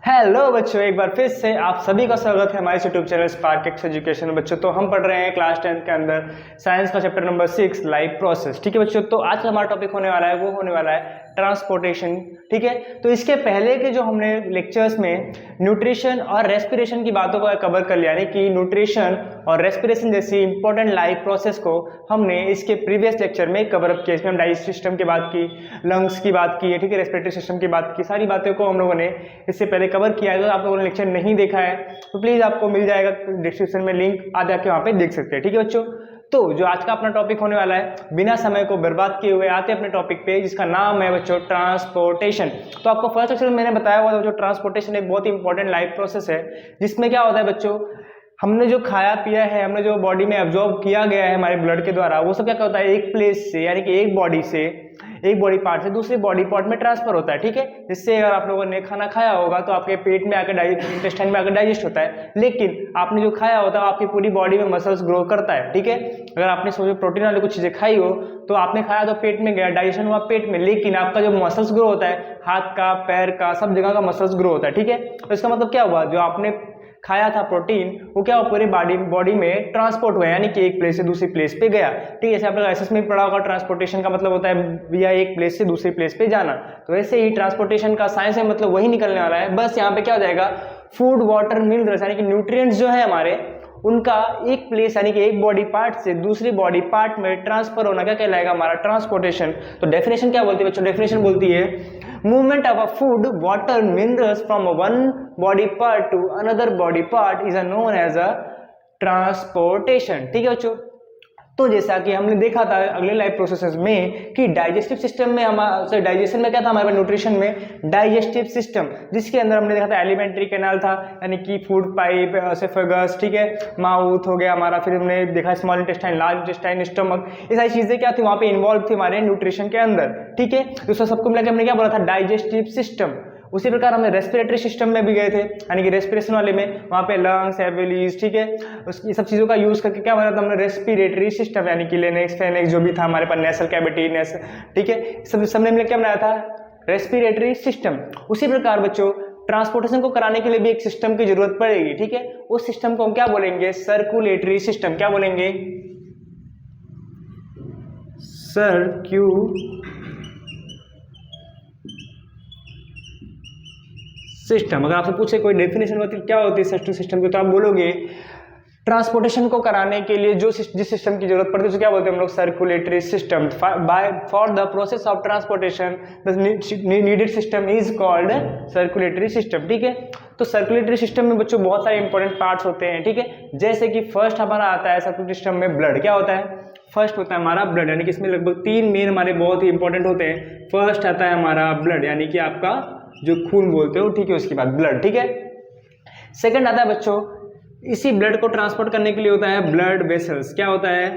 Hello बच्चों, एक बार फिर से आप सभी का स्वागत है हमारे यूट्यूब चैनल स्पार्किक्स एजुकेशन। बच्चों तो हम पढ़ रहे हैं क्लास 10 के अंदर साइंस का चैप्टर नंबर 6 लाइफ प्रोसेस। ठीक है बच्चों, तो आज का हमारा टॉपिक होने वाला है वो होने वाला है ट्रांसपोर्टेशन। ठीक है, तो इसके पहले के जो हमने लेक्चर्स में न्यूट्रिशन और रेस्पिरेशन की बातों को कवर कर लिया, यानी कि न्यूट्रिशन और रेस्पिरेशन जैसी इंपॉर्टेंट लाइफ प्रोसेस को हमने इसके प्रीवियस लेक्चर में कवर अप किया। इसमें हम डाइजेस्टिव सिस्टम की बात की, लंग्स की बात की, ठीक है, रेस्पिरेटरी सिस्टम की बात की, सारी बातों को हम लोगों ने इससे पहले कवर किया है। तो आप लोगों ने लेक्चर नहीं देखा है तो प्लीज आपको मिल जाएगा डिस्क्रिप्शन में लिंक, आ जाके वहां पे देख सकते हैं। ठीक है बच्चों, तो जो आज का अपना टॉपिक होने वाला है, बिना समय को बर्बाद किए हुए आते हैं अपने टॉपिक पे, जिसका नाम है बच्चों ट्रांसपोर्टेशन। तो आपको फर्स्ट लेक्चर में मैंने बताया हुआ था जो ट्रांसपोर्टेशन एक बहुत ही इंपॉर्टेंट लाइफ प्रोसेस है, जिसमें क्या होता है बच्चों, हमने जो खाया पिया है, हमने जो बॉडी में एब्जॉर्ब किया गया है हमारे ब्लड के द्वारा, वो सब क्या होता है एक प्लेस से, यानी कि एक बॉडी से, एक बॉडी पार्ट से दूसरे बॉडी पार्ट में ट्रांसफर होता है। ठीक है, जिससे अगर आप लोगों ने खाना खाया होगा तो आपके पेट में आकर इंटेस्टाइन में आकर डाइजेस्ट होता है, लेकिन आपने जो खाया होता है आपकी पूरी बॉडी में मसल्स ग्रो करता है। ठीक है, अगर आपने सोचो प्रोटीन वाली कुछ चीजें खाई हो तो आपने खाया तो पेट में गया, डाइजेशन हुआ पेट में, लेकिन आपका जो मसल्स ग्रो होता है, हाथ का, पैर का, सब जगह का मसल्स ग्रो होता है। ठीक है, तो इसका मतलब क्या हुआ, जो आपने खाया था प्रोटीन वो क्या हुआ, पूरी बॉडी में ट्रांसपोर्ट हुआ, यानी कि एक प्लेस से दूसरी प्लेस पे गया। ठीक है, जैसे आप लोग एसएस में पढ़ा होगा, ट्रांसपोर्टेशन का मतलब होता है भैया एक प्लेस से दूसरी प्लेस पे जाना। तो वैसे ही ट्रांसपोर्टेशन का साइंस है, मतलब वही निकलने वाला है। बस यहाँ पे क्या हो जाएगा, फूड, वाटर, मिनरल्स यानी कि न्यूट्रिएंट्स जो है हमारे, उनका एक प्लेस यानी कि एक बॉडी पार्ट से दूसरी बॉडी पार्ट में ट्रांसफर होना क्या कहलाएगा, हमारा ट्रांसपोर्टेशन। तो डेफिनेशन क्या बोलती है बच्चों, डेफिनेशन बोलती है movement of a food, water, minerals from one body part to another body part is known as a transportation. ठीक है बच्चों, तो जैसा कि हमने देखा था अगले लाइफ प्रोसेसेस में कि डाइजेस्टिव सिस्टम में हमारा डाइजेशन में क्या था, हमारे पास न्यूट्रिशन में डाइजेस्टिव सिस्टम, जिसके अंदर हमने देखा था एलिमेंट्री कैनाल था, यानी कि फूड पाइप, एसोफेगस, ठीक है, माउथ हो गया हमारा, फिर हमने देखा small intestine, large intestine, stomach, ये सारी चीजें क्या थी वहां पे इन्वॉल्व थी हमारे न्यूट्रिशन के अंदर। ठीक है, दूसरा सबको मिला के हमने क्या बोला था, डाइजेस्टिव सिस्टम। उसी प्रकार हमने रेस्पिरेटरी सिस्टम में भी गए थे, यानी कि रेस्पिरेशन वाले में वहां पे लंग्स, एल्वेओलीज, ठीक है, ये सब चीजों का यूज करके क्या बना था हमने, रेस्पिरेटरी सिस्टम, यानी कि लेनेक्स, फेनेक्स जो भी था हमारे पास, नेसल कैविटी, ठीक है, सबने मिलकर क्या बनाया था, रेस्पिरेटरी सिस्टम। उसी प्रकार बच्चों ट्रांसपोर्टेशन को कराने के लिए भी एक सिस्टम की जरूरत पड़ेगी। ठीक है, उस सिस्टम को हम क्या बोलेंगे, सर्कुलेटरी सिस्टम। क्या बोलेंगे, सिस्टम। अगर आपसे पूछे कोई डेफिनेशन बताइए क्या होती है सर्कुलेटरी सिस्टम की, तो आप बोलोगे ट्रांसपोर्टेशन को कराने के लिए जो जिस सिस्टम की जरूरत पड़ती है उसे क्या बोलते हैं हम लोग, circulatory system. For the process of transportation the needed system is called circulatory system. ठीक है, तो सर्कुलेटरी सिस्टम में बच्चों बहुत सारे इंपॉर्टेंट पार्ट्स होते हैं। ठीक है, जैसे कि फर्स्ट हमारा आता है सर्कुलेटरी सिस्टम में ब्लड। क्या होता है, फर्स्ट होता है हमारा ब्लड, यानी कि इसमें लगभग 3 मेन हमारे बहुत ही इंपॉर्टेंट होते हैं। फर्स्ट आता है हमारा ब्लड, यानी कि आपका जो खून बोलते हो, ठीक है, उसके बाद ब्लड। ठीक है, सेकंड आता है बच्चों, इसी ब्लड को ट्रांसपोर्ट करने के लिए होता है ब्लड वेसल्स। क्या होता है,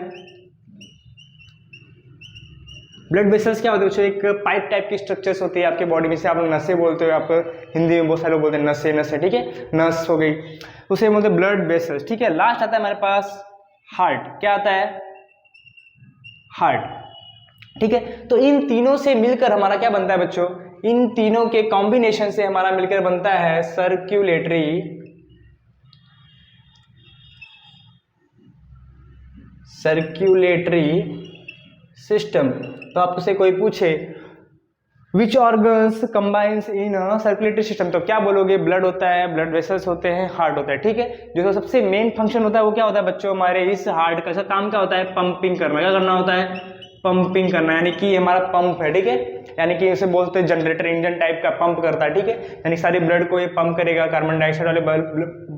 ब्लड वेसल्स क्या होते हैं बच्चों, एक पाइप टाइप की स्ट्रक्चर्स होती है आपके बॉडी में, से आप लोग नसें बोलते हो, आप हिंदी में बहुत सारे लोग बोलते हैं नसें, ठीक है, नस हो गई, उसे बोलते हैं ब्लड वेसल्स। ठीक है, लास्ट आता है हमारे पास हार्ट। क्या आता है, हार्ट। ठीक है, तो इन तीनों से मिलकर हमारा क्या बनता है बच्चों, इन तीनों के कॉम्बिनेशन से हमारा मिलकर बनता है सर्कुलेटरी सिस्टम। तो आपसे कोई पूछे which organs combines in circulatory system, तो क्या बोलोगे, ब्लड होता है, ब्लड वेसल्स होते हैं, हार्ट होता है। ठीक है, जो सबसे मेन फंक्शन होता है वो क्या होता है बच्चों, हमारे इस हार्ट का काम क्या होता है, पंपिंग करना। क्या करना होता है, पंपिंग करना, यानी कि हमारा पंप है। ठीक है, यानी कि इसे बोलते हैं जनरेटर, इंजन टाइप का पंप करता है। ठीक है, यानी सारे ब्लड को ये पंप करेगा, कार्बन डाइऑक्साइड वाले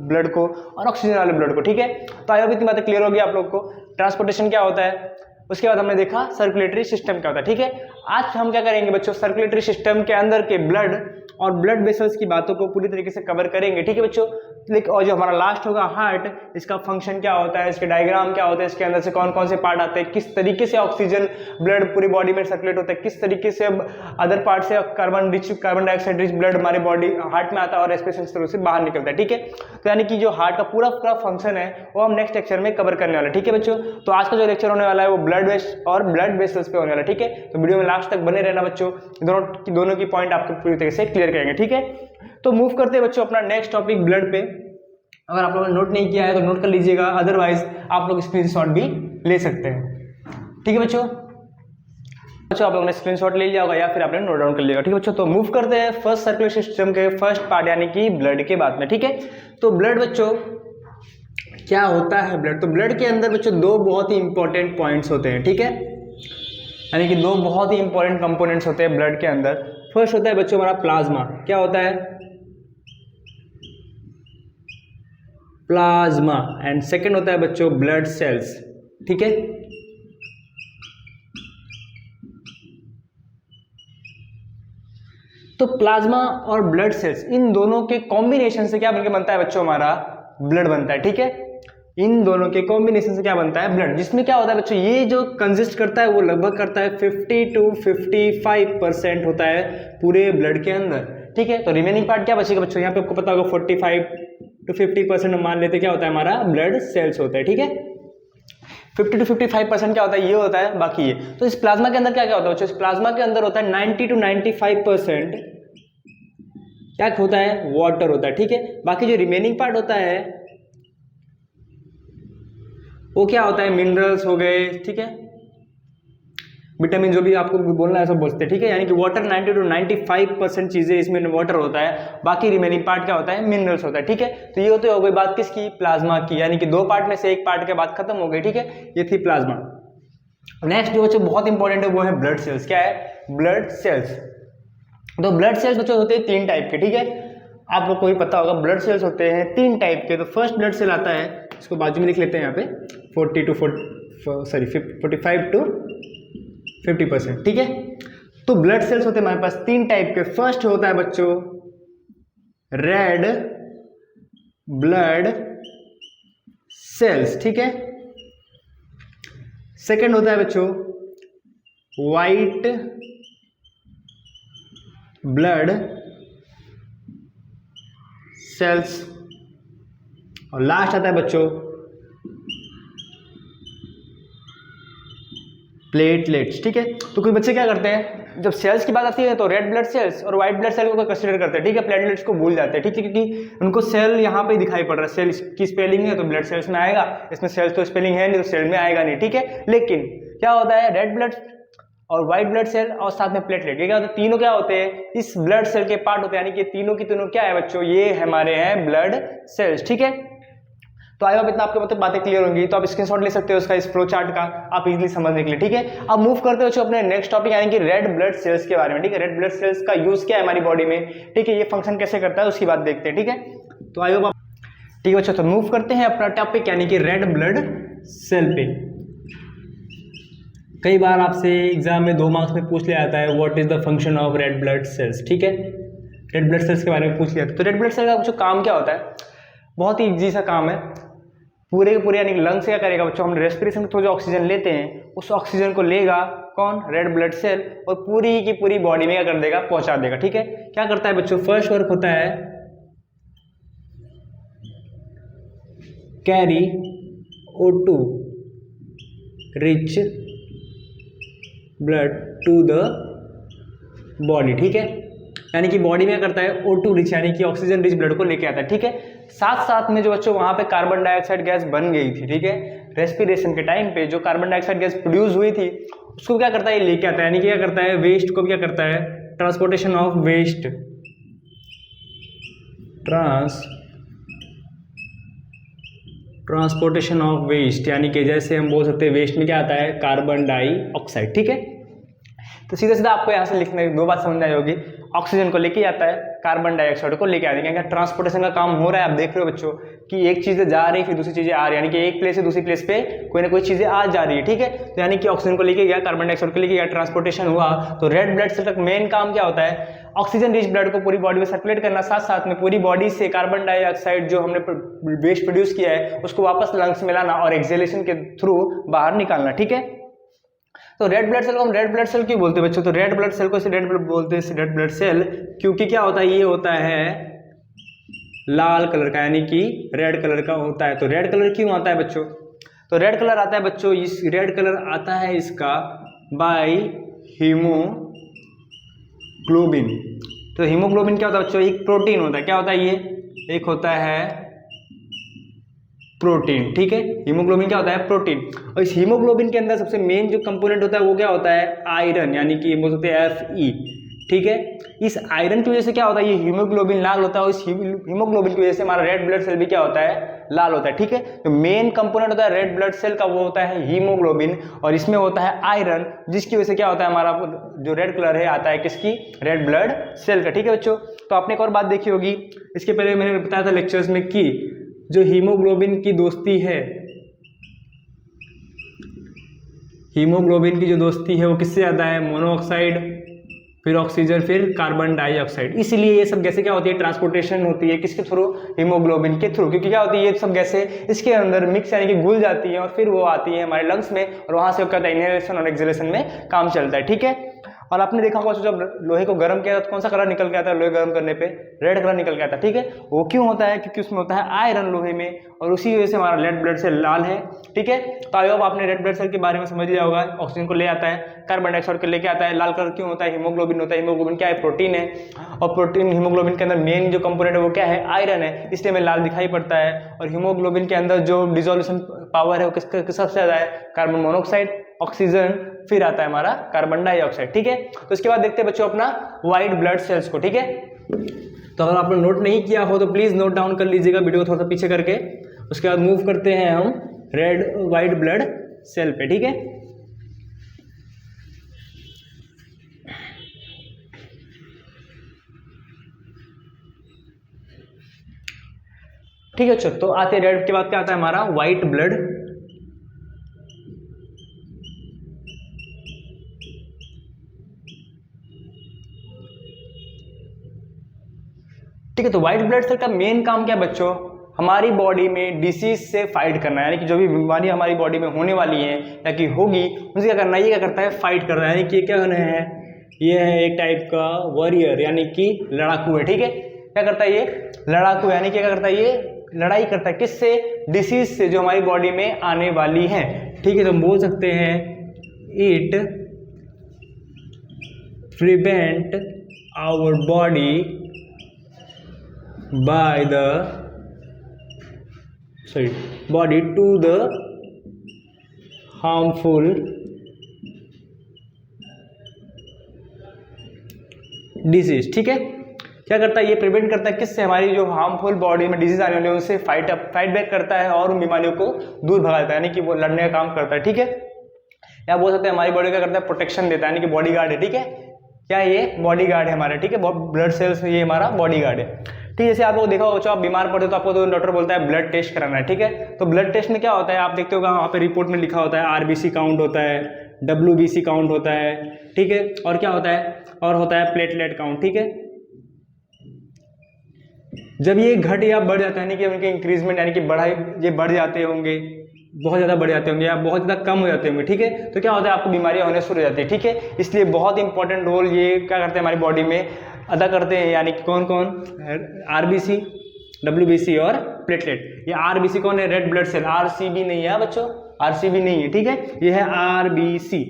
ब्लड को और ऑक्सीजन वाले ब्लड को। ठीक है, तो आई होप इतनी बातें क्लियर होगी आप लोग को, ट्रांसपोर्टेशन क्या होता है। उसके बाद हमने देखा सर्कुलेटरी सिस्टम क्या होता है। ठीक है, आज हम क्या करेंगे बच्चों, सर्कुलेटरी सिस्टम के अंदर के ब्लड और ब्लड वेसल्स की बातों को पूरी तरीके से कवर करेंगे। ठीक है बच्चों, और जो हमारा लास्ट होगा हार्ट, इसका फंक्शन क्या होता है, इसके डायग्राम क्या होता है, इसके अंदर से कौन कौन से पार्ट आते हैं, किस तरीके से ऑक्सीजन ब्लड पूरी बॉडी में सर्कुलेट होता है, किस तरीके से अदर पार्ट से कार्बन डाइऑक्साइड रिच ब्लड हमारे बॉडी हार्ट में आता है और रेस्पिरेशन से उससे बाहर निकलता है। ठीक है, तो यानी कि जो हार्ट का पूरा फंक्शन है वो हम नेक्स्ट लेक्चर में कवर करने वाला है। ठीक है बच्चों, तो आज का जो लेक्चर होने वाला है वो ब्लड और ब्लड वेसल्स पे होने वाला है। ठीक है, तो वीडियो में लास्ट तक बने रहना बच्चों, दोनों की पॉइंट आपको पूरी तरीके से क्लियर करेंगे। ठीक है, तो मूव करते हैं बच्चों अपना नेक्स्ट टॉपिक ब्लड पे। अगर आप लोगों ने नोट नहीं किया है तो नोट कर लीजिएगा, अदरवाइज आप लोग स्क्रीनशॉट भी ले सकते हैं। ठीक है बच्चों, आप लोगों ने स्क्रीनशॉट ले लिया होगा या फिर आपने नोट डाउन कर लिया। ठीक है बच्चों, तो मूव करते हैं फर्स्ट सर्कुलेशन सिस्टम के फर्स्ट पार्ट यानी कि ब्लड के बाद में। ठीक है, तो ब्लड बच्चों क्या होता है ब्लड? तो ब्लड के अंदर बच्चों दो बहुत ही इंपॉर्टेंट पॉइंट्स होते हैं। ठीक है, यानी कि दो बहुत ही इंपॉर्टेंट कंपोनेंट्स होते हैं ब्लड के अंदर। फर्स्ट होता है बच्चों हमारा प्लाज्मा। क्या होता है? प्लाज्मा। एंड सेकंड होता है बच्चों ब्लड सेल्स। ठीक है, तो प्लाज्मा और ब्लड सेल्स इन दोनों के कॉम्बिनेशन से क्या बनके बनता है बच्चों? हमारा ब्लड बनता है। ठीक है, इन दोनों के कॉम्बिनेशन से क्या बनता है? ब्लड। जिसमें क्या होता है बच्चों, ये जो कंसिस्ट करता है वो लगभग करता है 50 to 55% होता है पूरे ब्लड के अंदर। ठीक है, तो रिमेनिंग पार्ट क्या बचेगा बच्चों? यहाँ पे आपको पता होगा 45 to 50% मान लेते क्या होता है हमारा? ब्लड सेल्स होता है। ठीक है, 50 to 55% क्या होता है? ये होता है। बाकी ये तो इस प्लाज्मा के अंदर क्या क्या होता है बच्चों? इस प्लाज्मा के अंदर होता है 90 to 95% क्या होता है? वाटर होता है। ठीक है, बाकी जो रिमेनिंग पार्ट होता है वो क्या होता है? मिनरल्स हो गए, ठीक है, विटामिन, जो भी आपको बोलना है सब बोलते हैं। ठीक है, यानी कि वाटर 90 to 95% चीजें इसमें वाटर होता है, बाकी रिमेनिंग पार्ट क्या होता है? मिनरल्स होता है। ठीक है, तो ये होते हो गई बात किसकी? प्लाज्मा की, यानी कि दो पार्ट में से एक पार्ट के बाद खत्म हो गई। ठीक है, ये थी प्लाज्मा। नेक्स्ट जो बच्चों बहुत इंपॉर्टेंट है वो है ब्लड सेल्स। क्या है? Blood cells. तो ब्लड सेल्स बच्चों होते हैं 3 टाइप के। ठीक है, आप लोग को भी पता होगा ब्लड सेल्स होते हैं 3 टाइप के। तो फर्स्ट ब्लड सेल आता है, इसको बाजू में लिख लेते हैं यहाँ पे, 45 to 50%। ठीक है, तो ब्लड सेल्स होते हैं हमारे पास 3 टाइप के। फर्स्ट होता है बच्चों रेड ब्लड सेल्स। ठीक है, सेकंड होता है बच्चों वाइट ब्लड सेल्स, और लास्ट आता है बच्चों प्लेटलेट्स। ठीक है, तो कुछ बच्चे क्या करते हैं, जब सेल्स की बात आती है तो रेड ब्लड सेल्स और व्हाइट ब्लड सेल को कंसीडर करते हैं। ठीक है, प्लेटलेट्स को भूल जाते हैं। ठीक है, क्योंकि उनको सेल यहाँ पे दिखाई पड़ रहा है, सेल की स्पेलिंग है तो ब्लड सेल्स में आएगा, इसमें सेल्स तो स्पेलिंग है नहीं तो सेल में आएगा नहीं। ठीक है, लेकिन क्या होता है रेड ब्लड और व्हाइट ब्लड सेल और साथ में प्लेटलेट, ये क्या होता है? तीनों क्या होते हैं? इस ब्लड सेल के पार्ट होते हैं, यानी कि तीनों की तीनों क्या है बच्चों? ये हमारे हैं ब्लड सेल्स। ठीक है, तो आई होप इतना आपके मतलब बातें क्लियर होंगी। तो आप स्क्रीनशॉट ले सकते हो उसका, इस फ्लो चार्ट का, आप इजीली समझने के लिए। ठीक है, अब मूव करते हो अपने नेक्स्ट टॉपिक यानी कि रेड ब्लड सेल्स के बारे में। ठीक है, रेड ब्लड सेल्स का यूज क्या है हमारी बॉडी में? ठीक है, ये फंक्शन कैसे करता है उसकी बात देखते हैं। ठीक है, तो आई होप आप ठीक है बच्चों, तो मूव करते हैं अपना टॉपिक यानी कि रेड ब्लड सेल पे। कई बार आपसे एग्जाम में 2 मार्क्स में पूछ लिया जाता है what is the function of red blood cells. ठीक है, रेड ब्लड सेल्स के बारे में पूछ लिया था। तो रेड ब्लड सेल का बच्चों काम क्या होता है? बहुत ही इजी सा काम है। पूरे के पूरे यानी लंग से क्या करेगा बच्चों? हम रेस्पिरेशन को जो ऑक्सीजन लेते हैं उस ऑक्सीजन को लेगा कौन? रेड ब्लड सेल, और पूरी की पूरी बॉडी में क्या कर देगा? पहुंचा देगा। ठीक है, क्या करता है बच्चों? फर्स्ट वर्क होता है carry O2 rich blood to the body. ठीक है, यानी कि बॉडी में क्या करता है? O2 रिच यानी कि ऑक्सीजन रिच ब्लड को लेके आता है। ठीक है, साथ साथ में जो बच्चों वहां पे कार्बन डाइऑक्साइड गैस बन गई थी, ठीक है, रेस्पिरेशन के टाइम पे जो कार्बन डाइऑक्साइड गैस प्रोड्यूस हुई थी उसको क्या करता है? ये लेके आता है, यानी कि क्या करता है? वेस्ट को क्या करता है? Transportation of waste, transportation of waste, यानी कि जैसे हम बोल सकते हैं वेस्ट में क्या आता है? Carbon dioxide. ठीक है, तो सीधा सीधा आपको यहाँ से लिखने 2 बात समझ आई होगी। ऑक्सीजन को लेके आता है, कार्बन डाइऑक्साइड को लेके आते हैं। ट्रांसपोर्टेशन का काम हो रहा है। आप देख रहे हो बच्चों कि एक चीजें जा रही फिर दूसरी चीजें आ रही है, यानी कि एक प्लेस से दूसरी प्लेस पे कोई ना कोई चीजें आ जा रही है। ठीक है, तो यानी कि ऑक्सीजन को लेके गया, कार्बन डाइऑक्साइड को लेके गया, ट्रांसपोर्टेशन हुआ। तो रेड ब्लड सेल का मेन काम क्या होता है? ऑक्सीजन रिच ब्लड को पूरी बॉडी में सर्कुलेट करना, साथ साथ में पूरी बॉडी से कार्बन डाइऑक्साइड जो हमने वेस्ट प्रोड्यूस किया है उसको वापस लंग्स में लाना और एक्सहेलेशन के थ्रू बाहर निकालना। ठीक है, तो रेड ब्लड सेल को हम रेड ब्लड सेल क्यों बोलते हैं बच्चों? तो रेड ब्लड सेल को रेड ब्लड बोलते हैं, रेड ब्लड सेल, क्योंकि क्या होता है? ये होता है लाल कलर का, यानी कि रेड कलर का होता है। तो रेड कलर क्यों आता है बच्चों? तो रेड कलर आता है बच्चों, इस रेड कलर आता है इसका बाय हीमोग्लोबिन। तो हीमोग्लोबिन क्या होता है बच्चों, एक प्रोटीन होता है। क्या होता है ये, एक होता है प्रोटीन, ठीक है। हीमोग्लोबिन क्या होता है, प्रोटीन। और इस हीमोग्लोबिन के अंदर सबसे मेन जो कंपोनेंट होता है वो क्या होता है, आयरन, यानी कि बोल सकते हैं Fe, ठीक है। इस आयरन की वजह से क्या होता है, ये हीमोग्लोबिन लाल होता है, और इस हीमोग्लोबिन की वजह से हमारा रेड ब्लड सेल भी क्या होता है, लाल होता है, ठीक है। तो मेन कंपोनेंट होता है रेड ब्लड सेल का, वो होता है हीमोग्लोबिन, और इसमें होता है आयरन, जिसकी वजह से क्या होता है, हमारा जो रेड कलर है आता है किसकी, रेड ब्लड सेल का, ठीक है बच्चों। तो आपने एक और बात देखी होगी, इसके पहले मैंने बताया था लेक्चर्स में कि जो हीमोग्लोबिन की दोस्ती है, हीमोग्लोबिन की जो दोस्ती है वो किससे ज़्यादा है, मोनोऑक्साइड, फिर ऑक्सीजन, फिर कार्बन डाइऑक्साइड। इसलिए ये सब गैसें क्या होती है, ट्रांसपोर्टेशन होती है किसके थ्रू, हीमोग्लोबिन के थ्रू, क्योंकि क्या होती है ये सब गैसें इसके अंदर मिक्स यानी कि घुल जाती है, और फिर वो आती है हमारे लंग्स में, और वहाँ से क्या होता है, इनहेलेशन और एक्सहेलेशन में काम चलता है, ठीक है। और आपने देखा होगा जब लोहे को गर्म किया तो कौन सा कलर निकल के आता है, लोहे गर्म करने पे रेड कलर निकल के आता है, ठीक है। वो क्यों होता है, क्योंकि उसमें होता है आयरन लोहे में, और उसी वजह से हमारा रेड ब्लड सेल लाल है, ठीक है। तो आई होप आपने रेड ब्लड सेल के बारे में समझ लिया होगा। ऑक्सीजन को ले आता है, कार्बन डाइऑक्साइड को लेके आता है, लाल कलर क्यों होता है, हीमोग्लोबिन होता है। हीमोग्लोबिन क्या है, प्रोटीन है, और प्रोटीन हीमोग्लोबिन के अंदर मेन जो कंपोनेंट है वो क्या है, आयरन है, इसलिए हमें लाल दिखाई पड़ता है। और हीमोग्लोबिन के अंदर जो डिसोल्यूशन पावर है वो किसका सबसे ज़्यादा है, कार्बन मोनोऑक्साइड, ऑक्सीजन, फिर आता है हमारा कार्बन डाइऑक्साइड, ठीक है। तो इसके बाद देखते हैं बच्चों अपना व्हाइट ब्लड सेल्स को, ठीक है। तो अगर आपने नोट नहीं किया हो तो प्लीज नोट डाउन कर लीजिएगा वीडियो थोड़ा सा पीछे करके। उसके बाद मूव करते हैं हम रेड व्हाइट ब्लड सेल पे, ठीक है। ठीक है, चलो तो आते हैं रेड के बाद क्या आता है हमारा व्हाइट ब्लड। ठीक है, तो व्हाइट ब्लड सेल का मेन काम क्या है बच्चों, हमारी बॉडी में डिसीज से फाइट करना है, यानी कि जो भी बीमारी हमारी बॉडी में होने वाली है या कि होगी उनसे क्या करना है, ये क्या करता है, फाइट करना है। यानी कि क्या करना है, ये है एक टाइप का वॉरियर, यानी कि लड़ाकू है, ठीक है। क्या करता है ये लड़ाकू, यानी कि क्या करता है, ये लड़ाई करता है किससे, डिसीज से जो हमारी बॉडी में आने वाली है, ठीक है। तो हम बोल सकते हैं it prevent our body by the body to the harmful disease, ठीक है। क्या करता है, ये प्रिवेंट करता है किससे, हमारी जो हार्मफुल बॉडी में डिजीज आने वाली है उससे फाइट बैक करता है और उन बीमारियों को दूर भगाता है, यानी कि वो लड़ने का काम करता है, ठीक है। या बोल सकते हैं हमारी बॉडी क्या करता है, प्रोटेक्शन देता है, यानी कि बॉडी गार्ड है, ठीक है। क्या ये बॉडी गार्ड है हमारा, ठीक है। ब्लड सेल्स ये हमारा बॉडी गार्ड है, ठीक है। जैसे आपको देखा होगा, आप बीमार पड़ते हो तो आपको तो डॉक्टर बोलता है ब्लड टेस्ट कराना है, ठीक है। तो ब्लड टेस्ट में क्या होता है, आप देखते होगा वहाँ पे रिपोर्ट में लिखा होता है आरबीसी काउंट होता है, डब्ल्यूबीसी काउंट होता है, ठीक है। और क्या होता है, और होता है प्लेटलेट काउंट, ठीक है। जब ये घट या बढ़ जाता है, यानी कि उनके इंक्रीजमेंट यानी कि ये बढ़ जाते होंगे, बहुत ज़्यादा बढ़ जाते होंगे या बहुत ज़्यादा कम हो जाते होंगे, ठीक है। तो क्या होता है, आपको बीमारियां होने शुरू हो जाती है, ठीक है। इसलिए बहुत इंपॉर्टेंट रोल ये क्या करते हैं हमारी बॉडी में अदा करते हैं, यानी कि कौन कौन, आरबीसी, डब्ल्यूबीसी और प्लेटलेट। ये आरबीसी कौन है, रेड ब्लड सेल, आरसीबी नहीं है बच्चों, आरसीबी नहीं है, ठीक है। ये है आरबीसी।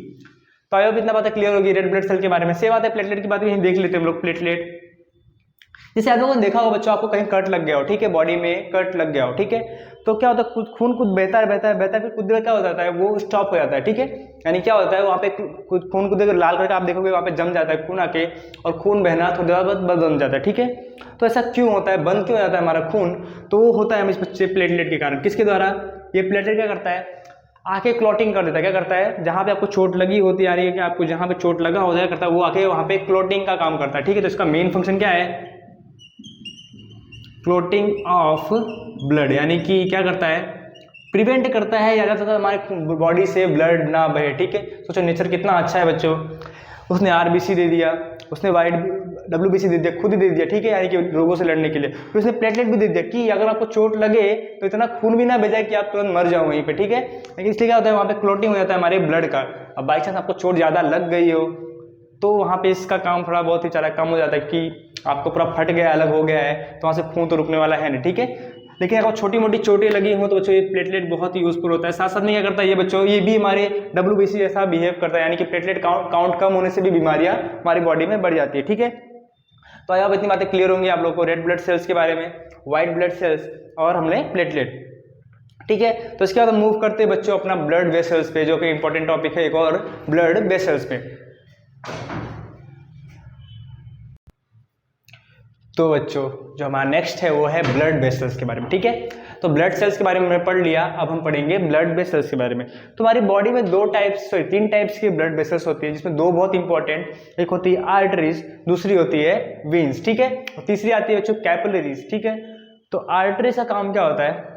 तो आई होप इतना बात क्लियर होगी रेड ब्लड सेल के बारे में। सेम बात है प्लेटलेट की बात भी देख लेते हैं हम लोग। प्लेटलेट जैसे आप लोगों ने देखा होगा बच्चों, आपको कहीं कट लग गया हो, ठीक है, बॉडी में कट लग गया हो, ठीक है। तो क्या होता है, कुछ खून कुछ बहता है फिर कुछ देर क्या हो जाता है, वो स्टॉप हो जाता है, ठीक है। यानी क्या होता है, वहाँ पे कुछ खून को देखकर लाल करके आप देखोगे वहाँ पे जम जाता है खून आके, और खून बहना थोड़ी देर बाद बंद हो जाता है, ठीक है। तो ऐसा क्यों होता है, बंद क्यों हो जाता है हमारा खून, तो वो होता है हम इस बच्चे प्लेटलेट के कारण। किसके द्वारा, ये प्लेटलेट क्या करता है, आके क्लॉटिंग कर देता है। क्या करता है, जहाँ पे आपको चोट लगी होती है, कि आपको जहाँ पे चोट लगा होता है, करता है वो आके वहाँ पे क्लॉटिंग का काम करता है, ठीक है। तो इसका मेन फंक्शन क्या है, क्लॉटिंग ऑफ ब्लड, यानी कि क्या करता है, प्रिवेंट करता है या जाता है हमारे बॉडी से ब्लड ना बहे, ठीक है। सोचो नेचर कितना अच्छा है बच्चों, उसने आरबीसी दे दिया, उसने वाइट डब्ल्यूबीसी दे दिया, खुद ही दे दिया, ठीक है, यानी कि रोगों से लड़ने के लिए। फिर उसने प्लेटलेट भी दे दिया कि अगर आपको चोट लगे तो इतना खून भी ना भेजा कि आप तुरंत मर जाओ वहीं पे, ठीक है। लेकिन इसलिए क्या होता है, वहाँ पे क्लॉटिंग हो जाता है हमारे ब्लड का। अब बाई चांस आपको चोट ज़्यादा लग गई हो तो वहाँ पे इसका काम थोड़ा बहुत ही ज़्यादा कम हो जाता है कि आपको पूरा फट गया, अलग हो गया है, तो वहाँ से खून तो रुकने वाला है नहीं, ठीक है। लेकिन अगर छोटी मोटी चोटें लगी हो तो बच्चों ये प्लेटलेट बहुत ही यूजफुल होता है। साथ साथ में क्या करता है ये बच्चों, ये भी हमारे डब्ल्यूबीसी जैसा बिहेव करता है, यानी कि प्लेटलेट काउंट कम होने से भी बीमारियां हमारी बॉडी में बढ़ जाती है, ठीक है। तो अब इतनी बातें क्लियर होंगी आप लोगों को रेड ब्लड सेल्स के बारे में, व्हाइट ब्लड सेल्स और हमने प्लेटलेट। ठीक है, तो इसके बाद हम मूव करते हैं बच्चों अपना ब्लड वेसल्स पे, जो कि इंपॉर्टेंट टॉपिक है एक और ब्लड वेसल्स पे। तो बच्चों जो हमारा नेक्स्ट है वो है ब्लड वेसल्स के बारे में। ठीक है, तो ब्लड सेल्स के बारे में हमने पढ़ लिया, अब हम पढ़ेंगे ब्लड वेसल्स के बारे में। तो हमारी बॉडी में तीन टाइप्स की ब्लड वेसल्स होती है, जिसमें दो बहुत इंपॉर्टेंट, एक होती है आर्टरीज, दूसरी होती है वेन्स। ठीक है, और तीसरी आती है बच्चों कैपिलरीज। ठीक है, तो आर्टरीज का काम क्या होता है?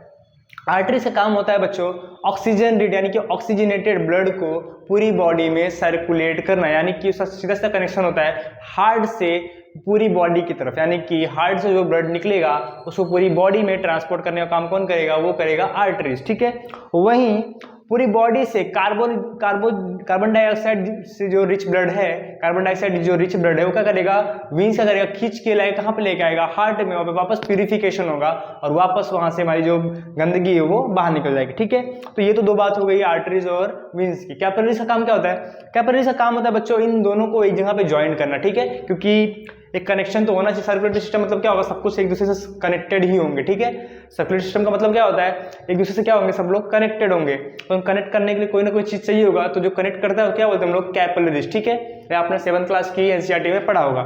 आर्टरी से काम होता है बच्चों ऑक्सीजन रीड, यानी कि ऑक्सीजनेटेड ब्लड को पूरी बॉडी में सर्कुलेट करना, यानी कि उसका सीधा सा कनेक्शन होता है हार्ट से पूरी बॉडी की तरफ, यानी कि हार्ट से जो ब्लड निकलेगा उसको पूरी बॉडी में ट्रांसपोर्ट करने का काम कौन करेगा? वो करेगा आर्टरीज। ठीक है, वहीं पूरी बॉडी से कार्बन डाइऑक्साइड से जो रिच ब्लड है, कार्बन डाइऑक्साइड जो रिच ब्लड है वो क्या करेगा? वीन्स क्या करेगा? खींच के लाएगा, कहाँ पे लेके आएगा? हार्ट में, वहाँ पे वापस प्यूरिफिकेशन होगा और वापस वहां से हमारी जो गंदगी है वो बाहर निकल जाएगी। ठीक है, तो ये तो दो बात हो गई आर्टरीज और वीन्स की। कैपिलरीज का काम क्या होता है? कैपिलरीज का काम होता है बच्चों इन दोनों को एक जगह पे ज्वाइन करना। ठीक है, क्योंकि एक कनेक्शन तो होना चाहिए। सर्कुलेटरी सिस्टम मतलब क्या होगा? सब कुछ एक दूसरे से कनेक्टेड ही होंगे। ठीक है, सर्कुलेटरी सिस्टम का मतलब क्या होता है? एक दूसरे से क्या होंगे? सब लोग कनेक्टेड होंगे। तो कनेक्ट करने के लिए कोई ना कोई चीज चाहिए होगा, तो जो कनेक्ट करता है क्या बोलते हैं हम लोग? कैपिलरीज। ठीक है, ये आपने 7th क्लास की एनसीईआरटी में पढ़ा होगा।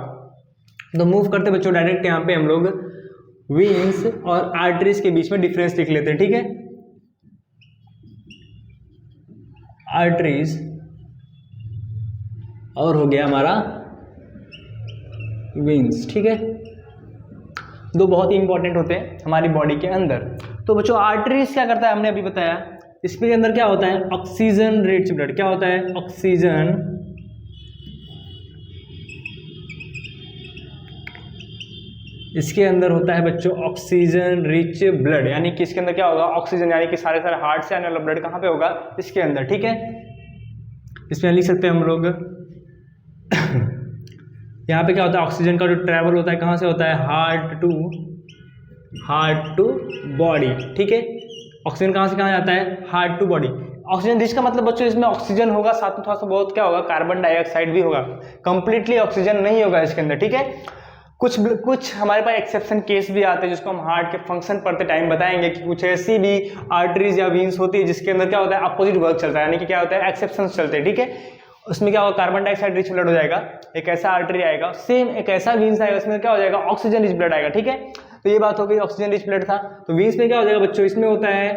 तो मूव करते बच्चों डायरेक्ट यहाँ पे हम लोग वेन्स और आर्टरीज के बीच में डिफरेंस लिख लेते हैं। ठीक है, आर्टरीज और हो गया हमारा वेन्स। ठीक है, दो बहुत ही इंपॉर्टेंट होते हैं हमारी बॉडी के अंदर। तो बच्चों आर्टरीज क्या करता है? हमने अभी बताया, इसके अंदर क्या होता है? Oxygen rich blood. क्या होता है? ऑक्सीजन इसके अंदर होता है बच्चों ऑक्सीजन रिच ब्लड, यानी कि इसके अंदर क्या होगा? ऑक्सीजन, यानी कि सारे हार्ट से आने वाला ब्लड कहाँ पे होगा? इसके अंदर। ठीक है, इसमें लिख सकते हैं हम लोग यहाँ पे क्या होता है? ऑक्सीजन का जो ट्रैवल होता है कहाँ से होता है? Heart to body. ठीक है, ऑक्सीजन कहाँ से कहाँ जाता है? Heart to body. Oxygen rich का मतलब बच्चों इसमें ऑक्सीजन होगा, साथ में थोड़ा सा बहुत क्या होगा? कार्बन डाइऑक्साइड भी होगा, कंप्लीटली ऑक्सीजन नहीं होगा इसके अंदर। ठीक है, कुछ हमारे पास एक्सेप्शन केस भी आते हैं जिसको हम हार्ट के फंक्शन पढ़ते टाइम बताएंगे कि कुछ ऐसी भी आर्टरीज या वीन्स होती है जिसके अंदर क्या होता है? अपोजिट वर्क चलता है, यानी कि क्या होता है? एक्सेप्शन चलते हैं। ठीक है, उसमें क्या होगा? कार्बन डाइऑक्साइड रिच ब्लड हो जाएगा, एक ऐसा आर्टरी आएगा, सेम एक ऐसा वीन्स आएगा, उसमें क्या हो जाएगा? ऑक्सीजन रिच ब्लड आएगा। ठीक है, तो ये बात हो गई ऑक्सीजन रिच ब्लड था। तो वीन्स में क्या हो जाएगा बच्चों? इसमें होता है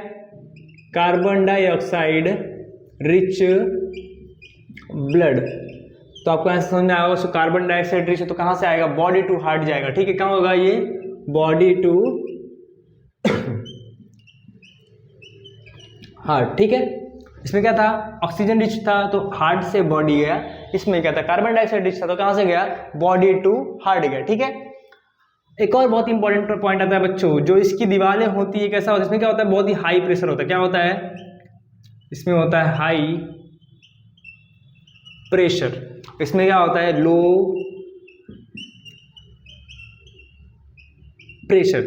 कार्बन डाइऑक्साइड रिच ब्लड। तो आपको ऐसा समझ में आएगा, कार्बन डाइऑक्साइड रिच है तो कहाँ से आएगा? बॉडी टू हार्ट जाएगा। ठीक है, कहाँ होगा ये? Body to heart. ठीक है, इसमें क्या था? ऑक्सीजन रिच था तो हार्ट से बॉडी गया, इसमें क्या था? कार्बन डाइऑक्साइड रिच था तो कहां से गया? बॉडी टू हार्ट गया। ठीक है, एक और बहुत इंपॉर्टेंट पॉइंट आता है बच्चों, जो इसकी दीवारें होती है कैसा होता है? इसमें क्या होता है? बहुत ही हाई प्रेशर होता है। क्या होता है? इसमें होता है हाई प्रेशर। इसमें क्या होता है? Low pressure.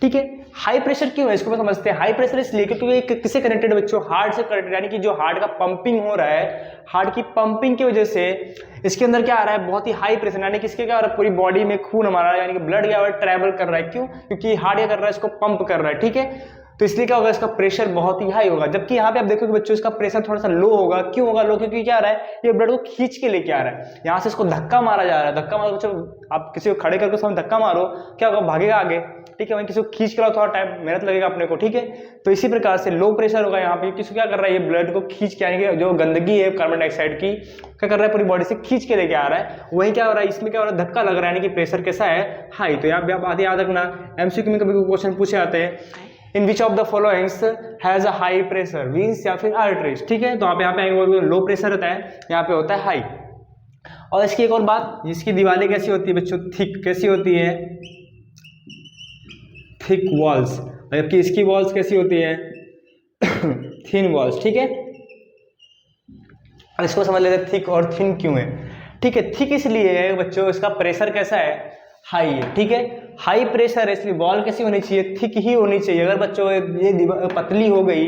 ठीक है, हाई प्रेशर क्यों है इसको भी समझते हैं। हाई प्रेशर इसलिए क्योंकि ये किससे कनेक्टेड है बच्चों? हार्ट से कनेक्टेड, यानी कि जो हार्ट का पंपिंग हो रहा है, हार्ट की पंपिंग की वजह से इसके अंदर क्या आ रहा है? बहुत ही हाई प्रेशर, यानी कि इसके क्या हो रहा है? पूरी बॉडी में खून हमारा, यानी कि ब्लड क्या हो रहा है? ट्रैवल कर रहा है। क्यों? क्योंकि हार्ट क्या कर रहा है? इसको पंप कर रहा है। ठीक है, तो इसलिए क्या होगा? इसका प्रेशर बहुत ही हाई होगा। जबकि यहाँ पे आप देखोगे बच्चों इसका प्रेशर थोड़ा सा लो होगा। क्यों होगा लो? क्योंकि क्या आ रहा है? ये ब्लड को खींच के लेके आ रहा है, यहाँ से इसको धक्का मारा जा रहा है। धक्का मारो बच्चों, आप किसी को खड़े करके समय धक्का मारो, क्या होगा? भागेगा आगे। ठीक है, वहीं किसी को खींच कर थोड़ा टाइम मेहनत लगेगा अपने को। ठीक है, तो इसी प्रकार से लो प्रेशर होगा यहाँ पे। किसी क्या कर रहा है? ये ब्लड को खींच के, यानी कि जो गंदगी है कार्बन डाइऑक्साइड की, क्या कर रहा है? पूरी बॉडी से खींच के लेके आ रहा है। वही क्या हो रहा है? इसमें क्या हो रहा है? धक्का लग रहा है, यानी कि प्रेशर कैसा है? हाई। तो यहाँ बात याद रखना, एमसीक्यू में कभी क्वेश्चन पूछे आते हैं, in which of the followings has a high pressure? Veins या फिर आर्टरीज। ठीक है, तो आप यहाँ पे आएंगे, लो प्रेशर होता है, यहाँ पे होता है हाई। और इसकी एक और बात, इसकी दीवारें कैसी होती है बच्चों? थिक। कैसी होती है? Thick walls. जबकि इसकी वॉल्स कैसी होती है? Thin walls. ठीक है, अब इसको समझ लेते हैं थिक और थिन क्यों है। ठीक है, थिक इसलिए है बच्चों, इसका प्रेशर कैसा है? हाई है। ठीक है, हाई प्रेशर है इसलिए वॉल कैसी होनी चाहिए? थिक ही होनी चाहिए। अगर बच्चों ये पतली हो गई,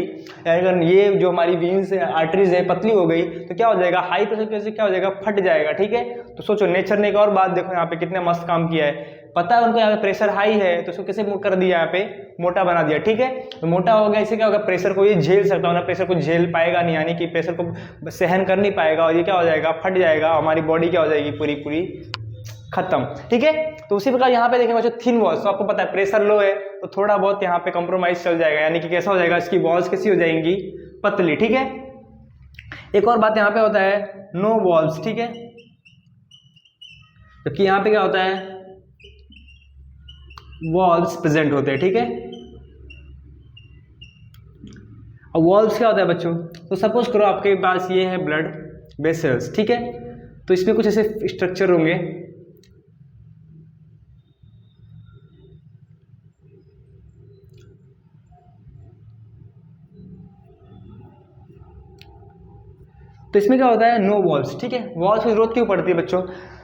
अगर ये जो हमारी वीन्स आर्टरीज है पतली हो गई तो क्या हो जाएगा? हाई प्रेशर की वजह से क्या हो जाएगा? फट जाएगा। ठीक है, तो सोचो नेचर ने एक और बात देखो यहाँ पे कितने मस्त काम किया है। पता है उनको यहाँ पे प्रेशर हाई है तो उसको कैसे कर दिया, यहाँ पे मोटा बना दिया, ठीक है। तो मोटा हो गया, इससे क्या होगा, प्रेशर को ये झेल सकता है ना, प्रेशर को झेल पाएगा नहीं, यानी कि प्रेशर को सहन कर नहीं पाएगा और ये क्या हो जाएगा, फट जाएगा, हमारी बॉडी क्या हो जाएगी, पूरी पूरी खत्म, ठीक है। तो उसी प्रकार यहाँ पे देखेंगे बच्चों थिन वॉल्स, तो आपको पता है प्रेशर लो है तो थोड़ा बहुत यहाँ पे कंप्रोमाइज चल जाएगा, यानी कि कैसा हो जाएगा, इसकी वॉल्स कैसी हो जाएंगी, पतली, ठीक है। एक और बात यहाँ पे होता है नो वॉल्स, ठीक है, जबकि यहाँ पे क्या होता है, वॉल्स प्रेजेंट होते हैं, ठीक है। और वॉल्स क्या होता है बच्चों, तो सपोज करो आपके पास ये है ब्लड वेसल्स, ठीक है, तो इसमें कुछ ऐसे स्ट्रक्चर होंगे, तो इसमें क्या होता है, नो वॉल्स, ठीक है। वॉल्स की जरूरत क्यों पड़ती है बच्चों,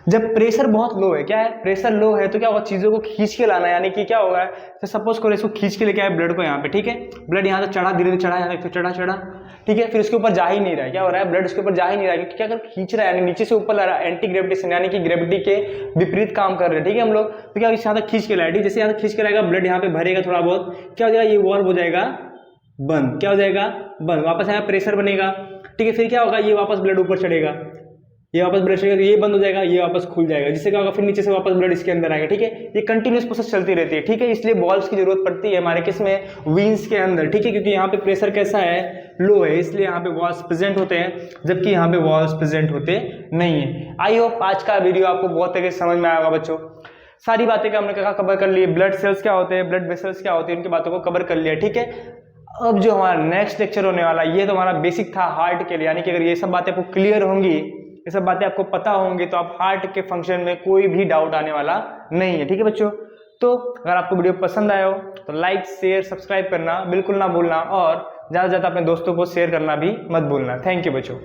जब प्रेशर बहुत लो है, क्या है, प्रेशर लो है तो क्या होगा, चीजों को खींच के लाना है, यानी कि क्या होगा, तो सपोज करो इसको खींच के लेके आए ब्लड को यहाँ पे, ठीक है, ब्लड यहाँ से चढ़ा, धीरे धीरे चढ़ा, यहाँ तक चढ़ा, ठीक है, फिर उसके ऊपर जा ही नहीं रहा है, क्या हो रहा है, ब्लड उसके ऊपर जा ही नहीं रहा है, क्योंकि क्या अगर खींच रहा है, यानी नीचे से ऊपर ला रहा है, एंटी ग्रेविटेशन यानी कि ग्रेविटी के विपरीत काम कर रहे हैं, ठीक है हम लोग, तो क्या यहाँ तक खींच के लाए, जैसे यहाँ तक खींच के लाएगा, ब्लड यहाँ पे भरेगा थोड़ा बहुत, क्या हो जाएगा, ये वॉल्व हो जाएगा बंद, क्या हो जाएगा, बंद, वापस यहाँ प्रेशर बनेगा, ठीक है, फिर क्या होगा, ये वापस ब्लड ऊपर चढ़ेगा, ये वापस ब्लड चढ़ेगा, ये बंद हो जाएगा, ये वापस खुल जाएगा, जिससे क्या होगा, फिर नीचे से वापस ब्लड इसके अंदर आएगा, ठीक है, ये कंटिन्यूस प्रोसेस चलती रहती है, ठीक है। इसलिए वॉल्व्स की जरूरत पड़ती है हमारे किसमें, वीन्स के अंदर, ठीक है, क्योंकि यहाँ पे प्रेशर कैसा है, लो है, इसलिए यहाँ पे वॉल्व्स प्रेजेंट होते हैं, जबकि यहाँ पे वॉल्व्स प्रेजेंट होते नहीं है। आई होप आज का वीडियो आपको बहुत तरीके से समझ में आया होगा बच्चों, सारी बातें का हमने क्या कवर कर लिए, ब्लड सेल्स क्या होते हैं, ब्लड वेसल्स क्या होते हैं, उनकी बातों को कवर कर लिया, ठीक है। अब जो हमारा नेक्स्ट लेक्चर होने वाला, ये तो हमारा बेसिक था हार्ट के लिए, यानी कि अगर ये सब बातें आपको क्लियर होंगी, ये सब बातें आपको पता होंगी, तो आप हार्ट के फंक्शन में कोई भी डाउट आने वाला नहीं है, ठीक है बच्चों। तो अगर आपको वीडियो पसंद आया हो तो लाइक शेयर सब्सक्राइब करना बिल्कुल ना भूलना, और ज़्यादा से ज़्यादा अपने दोस्तों को शेयर करना भी मत भूलना। थैंक यू बच्चों।